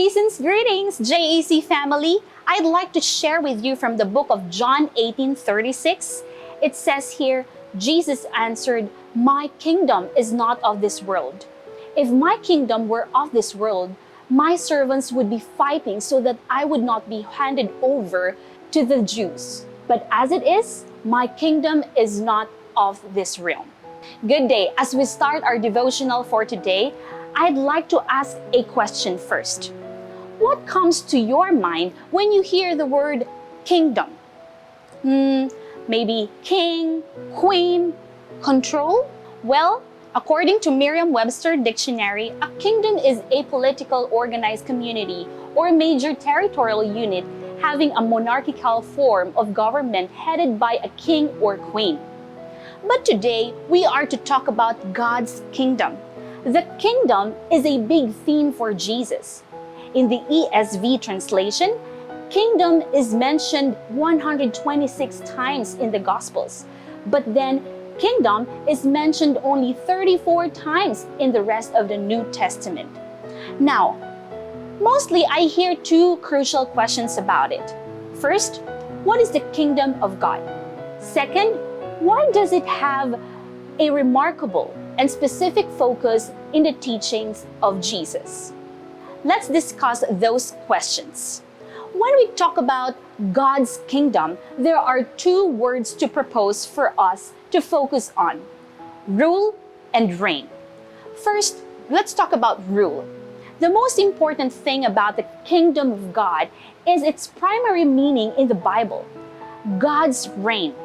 Season's greetings, JAC family. I'd like to share with you from the book of John 18:36. It says here, Jesus answered, "My kingdom is not of this world. If my kingdom were of this world, my servants would be fighting so that I would not be handed over to the Jews. But as it is, my kingdom is not of this realm." Good day. As we start our devotional for today, I'd like to ask a question first. What comes to your mind when you hear the word kingdom? Maybe king, queen, control? Well, according to Merriam-Webster Dictionary, a kingdom is a political organized community or major territorial unit having a monarchical form of government headed by a king or queen. But today, we are to talk about God's kingdom. The kingdom is a big theme for Jesus. In the ESV translation, kingdom is mentioned 126 times in the Gospels, but then kingdom is mentioned only 34 times in the rest of the New Testament. Now, mostly I hear two crucial questions about it. First, what is the kingdom of God? Second, why does it have a remarkable and specific focus in the teachings of Jesus? Let's discuss those questions. When we talk about God's kingdom, there are two words to propose for us to focus on: rule and reign. First, let's talk about rule. The most important thing about the kingdom of God is its primary meaning in the Bible: God's reign.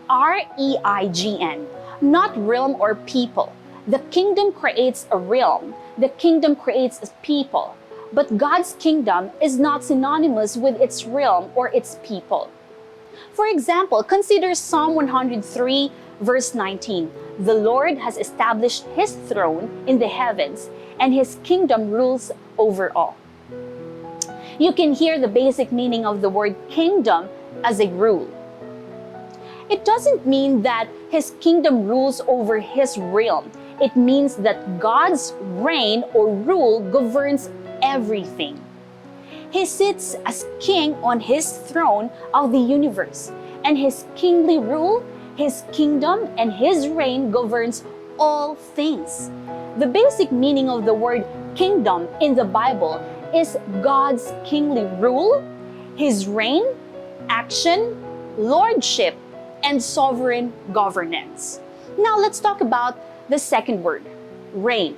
R-E-I-G-N, not realm or people. The kingdom creates a realm. The kingdom creates a people. But God's kingdom is not synonymous with its realm or its people. For example, consider Psalm 103, verse 19. The Lord has established His throne in the heavens, and His kingdom rules over all. You can hear the basic meaning of the word kingdom as a rule. It doesn't mean that His kingdom rules over His realm. It means that God's reign or rule governs everything. He sits as king on His throne of the universe, and His kingly rule, His kingdom, and His reign governs all things. The basic meaning of the word kingdom in the Bible is God's kingly rule, His reign, action, lordship, and sovereign governance. Now let's talk about the second word, reign.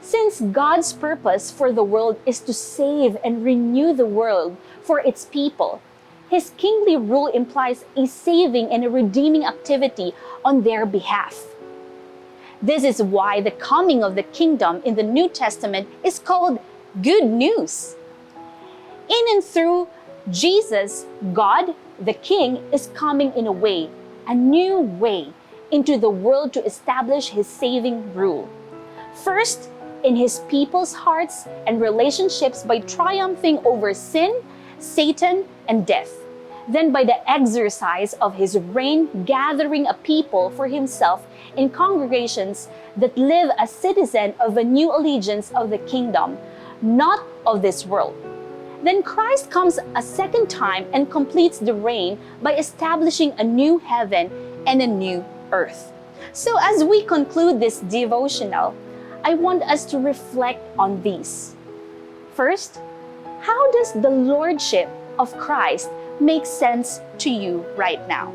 Since God's purpose for the world is to save and renew the world for its people, His kingly rule implies a saving and a redeeming activity on their behalf. This is why the coming of the kingdom in the New Testament is called good news. In and through Jesus, God, the King, is coming in a new way, into the world to establish His saving rule. First, in His people's hearts and relationships by triumphing over sin, Satan, and death. Then by the exercise of His reign, gathering a people for Himself in congregations that live as citizens of a new allegiance of the kingdom, not of this world. Then Christ comes a second time and completes the reign by establishing a new heaven and a new earth. So as we conclude this devotional, I want us to reflect on these. First, how does the lordship of Christ make sense to you right now?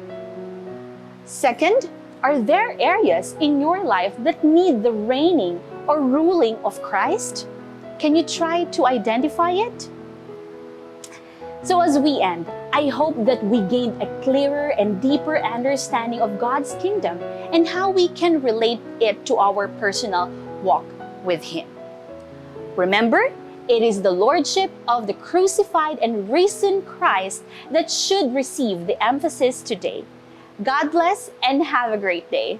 Second, are there areas in your life that need the reigning or ruling of Christ? Can you try to identify it? So as we end, I hope that we gained a clearer and deeper understanding of God's kingdom and how we can relate it to our personal walk with Him. Remember, it is the lordship of the crucified and risen Christ that should receive the emphasis today. God bless and have a great day.